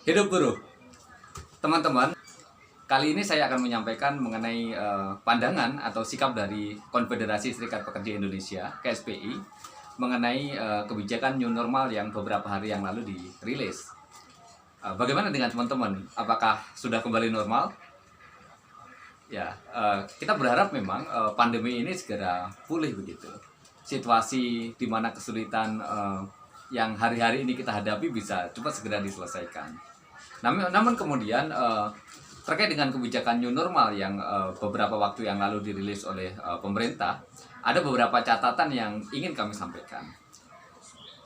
Hidup buruh, teman-teman. Kali ini saya akan menyampaikan mengenai pandangan atau sikap dari Konfederasi Serikat Pekerja Indonesia (KSPI) mengenai kebijakan new normal yang beberapa hari yang lalu dirilis. Bagaimana dengan teman-teman? Apakah sudah kembali normal? Ya, kita berharap memang pandemi ini segera pulih begitu. Situasi di mana kesulitan yang hari-hari ini kita hadapi bisa cepat segera diselesaikan. Namun kemudian terkait dengan kebijakan new normal yang beberapa waktu yang lalu dirilis oleh pemerintah, ada beberapa catatan yang ingin kami sampaikan.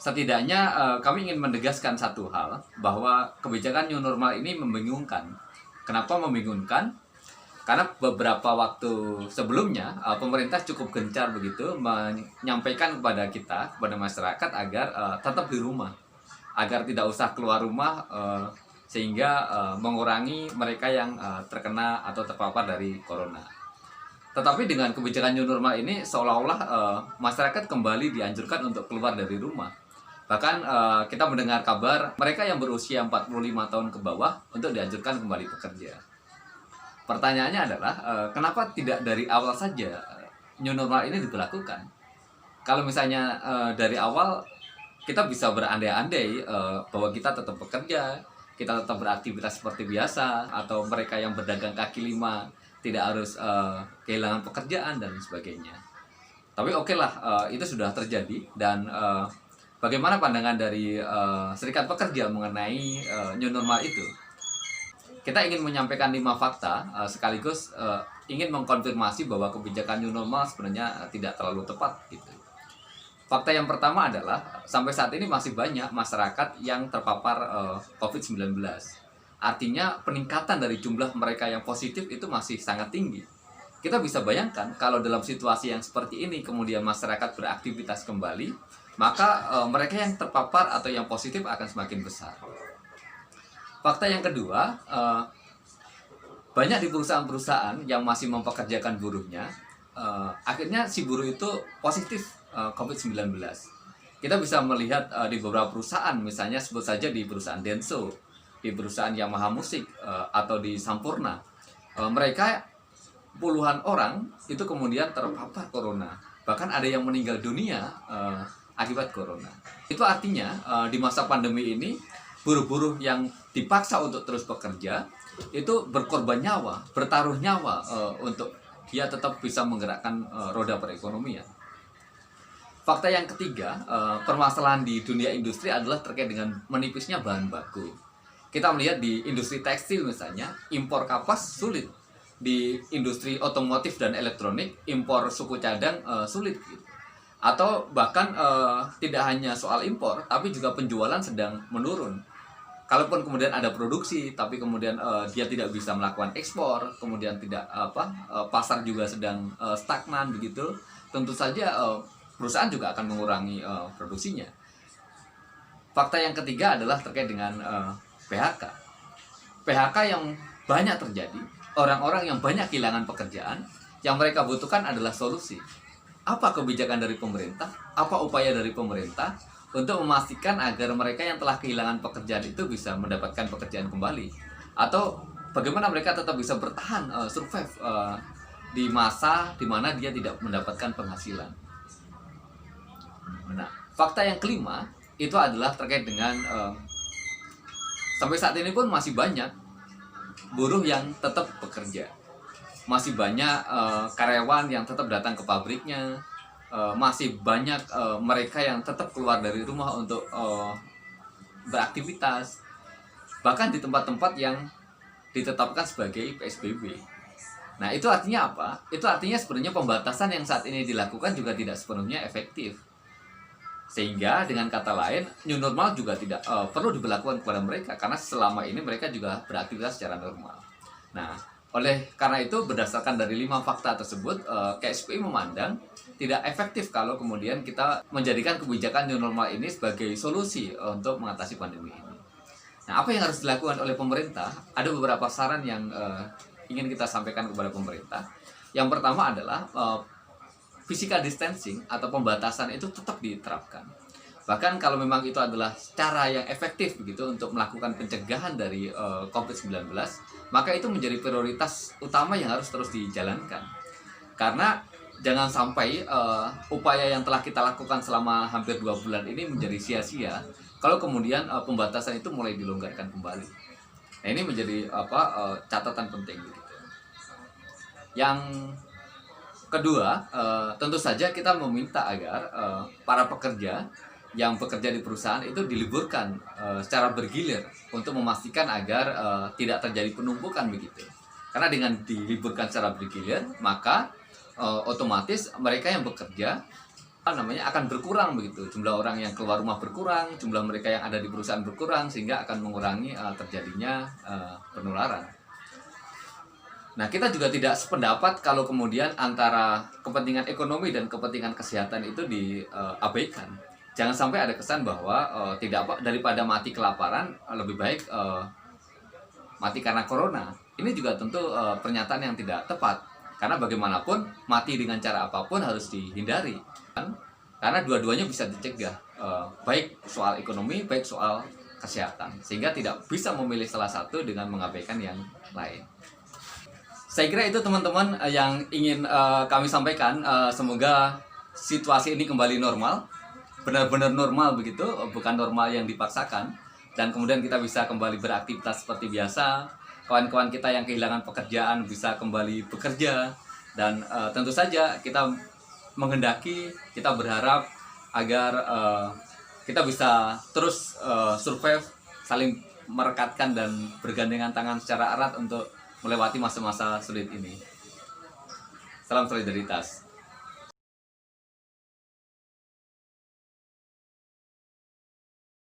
Setidaknya kami ingin menegaskan satu hal, bahwa kebijakan new normal ini membingungkan. Kenapa membingungkan? Karena beberapa waktu sebelumnya pemerintah cukup gencar begitu menyampaikan kepada kita, kepada masyarakat agar tetap di rumah, agar tidak usah keluar rumah, sehingga mengurangi mereka yang terkena atau terpapar dari corona. Tetapi dengan kebijakan new normal ini seolah-olah masyarakat kembali dianjurkan untuk keluar dari rumah. Bahkan kita mendengar kabar mereka yang berusia 45 tahun ke bawah untuk dianjurkan kembali bekerja. Pertanyaannya adalah kenapa tidak dari awal saja new normal ini diberlakukan? Kalau misalnya dari awal kita bisa berandai-andai bahwa kita tetap bekerja, kita tetap beraktivitas seperti biasa, atau mereka yang berdagang kaki lima tidak harus kehilangan pekerjaan dan sebagainya. Tapi oke lah, itu sudah terjadi. Dan bagaimana pandangan dari serikat pekerja mengenai new normal itu? Kita ingin menyampaikan 5 fakta sekaligus ingin mengkonfirmasi bahwa kebijakan new normal sebenarnya tidak terlalu tepat gitu. Fakta yang pertama adalah sampai saat ini masih banyak masyarakat yang terpapar COVID-19. Artinya peningkatan dari jumlah mereka yang positif itu masih sangat tinggi. Kita bisa bayangkan kalau dalam situasi yang seperti ini kemudian masyarakat beraktivitas kembali, maka mereka yang terpapar atau yang positif akan semakin besar. Fakta yang kedua, banyak di perusahaan-perusahaan yang masih mempekerjakan buruhnya, akhirnya si buruh itu positif COVID-19. Kita bisa melihat di beberapa perusahaan, misalnya sebut saja di perusahaan Denso, di perusahaan Yamaha Musik, atau di Sampurna. Mereka puluhan orang itu kemudian terpapar corona. Bahkan ada yang meninggal dunia akibat corona. Itu artinya di masa pandemi ini, buruh-buruh yang dipaksa untuk terus bekerja itu berkorban nyawa, bertaruh nyawa untuk dia tetap bisa menggerakkan roda perekonomian. Fakta yang ketiga, permasalahan di dunia industri adalah terkait dengan menipisnya bahan baku. Kita melihat di industri tekstil misalnya, impor kapas sulit. Di industri otomotif dan elektronik, impor suku cadang sulit. Atau bahkan tidak hanya soal impor, tapi juga penjualan sedang menurun. Kalaupun kemudian ada produksi, tapi kemudian dia tidak bisa melakukan ekspor, kemudian tidak pasar juga sedang stagnan begitu, tentu saja perusahaan juga akan mengurangi produksinya. Fakta yang ketiga adalah terkait dengan PHK. PHK yang banyak terjadi, orang-orang yang banyak kehilangan pekerjaan, yang mereka butuhkan adalah solusi. Apa kebijakan dari pemerintah? Apa upaya dari pemerintah untuk memastikan agar mereka yang telah kehilangan pekerjaan itu bisa mendapatkan pekerjaan kembali? Atau bagaimana mereka tetap bisa bertahan, survive di masa di mana dia tidak mendapatkan penghasilan? Nah, fakta yang kelima itu adalah terkait dengan sampai saat ini pun masih banyak buruh yang tetap bekerja. Masih banyak karyawan yang tetap datang ke pabriknya. Masih banyak mereka yang tetap keluar dari rumah untuk beraktivitas. Bahkan di tempat-tempat yang ditetapkan sebagai PSBB. Nah, itu artinya apa? Itu artinya sebenarnya pembatasan yang saat ini dilakukan juga tidak sepenuhnya efektif. Sehingga dengan kata lain, new normal juga tidak perlu diberlakukan kepada mereka, karena selama ini mereka juga beraktivitas secara normal. Nah, oleh karena itu berdasarkan dari 5 fakta tersebut, KSPI memandang tidak efektif kalau kemudian kita menjadikan kebijakan new normal ini sebagai solusi untuk mengatasi pandemi ini. Nah, apa yang harus dilakukan oleh pemerintah? Ada beberapa saran yang ingin kita sampaikan kepada pemerintah. Yang pertama adalah physical distancing atau pembatasan itu tetap diterapkan. Bahkan kalau memang itu adalah cara yang efektif begitu untuk melakukan pencegahan dari COVID-19, maka itu menjadi prioritas utama yang harus terus dijalankan. Karena jangan sampai upaya yang telah kita lakukan selama hampir 2 bulan ini menjadi sia-sia kalau kemudian pembatasan itu mulai dilonggarkan kembali. Nah, ini menjadi catatan penting begitu. Yang kedua, tentu saja kita meminta agar para pekerja yang bekerja di perusahaan itu diliburkan secara bergilir untuk memastikan agar tidak terjadi penumpukan begitu. Karena dengan diliburkan secara bergilir, maka otomatis mereka yang bekerja akan berkurang begitu. Jumlah orang yang keluar rumah berkurang, jumlah mereka yang ada di perusahaan berkurang, sehingga akan mengurangi terjadinya penularan. Nah, kita juga tidak sependapat kalau kemudian antara kepentingan ekonomi dan kepentingan kesehatan itu diabaikan. Jangan sampai ada kesan bahwa daripada mati kelaparan lebih baik mati karena corona. Ini juga tentu pernyataan yang tidak tepat, karena bagaimanapun mati dengan cara apapun harus dihindari, karena dua-duanya bisa dicegah, baik soal ekonomi baik soal kesehatan, sehingga tidak bisa memilih salah satu dengan mengabaikan yang lain. Saya kira itu teman-teman yang ingin kami sampaikan. Semoga situasi ini kembali normal, benar-benar normal begitu, bukan normal yang dipaksakan, dan kemudian kita bisa kembali beraktivitas seperti biasa. Kawan-kawan kita yang kehilangan pekerjaan bisa kembali bekerja, dan tentu saja kita menghendaki, kita berharap agar kita bisa terus survive, saling merekatkan dan bergandengan tangan secara erat untuk melewati masa-masa sulit ini. Salam solidaritas.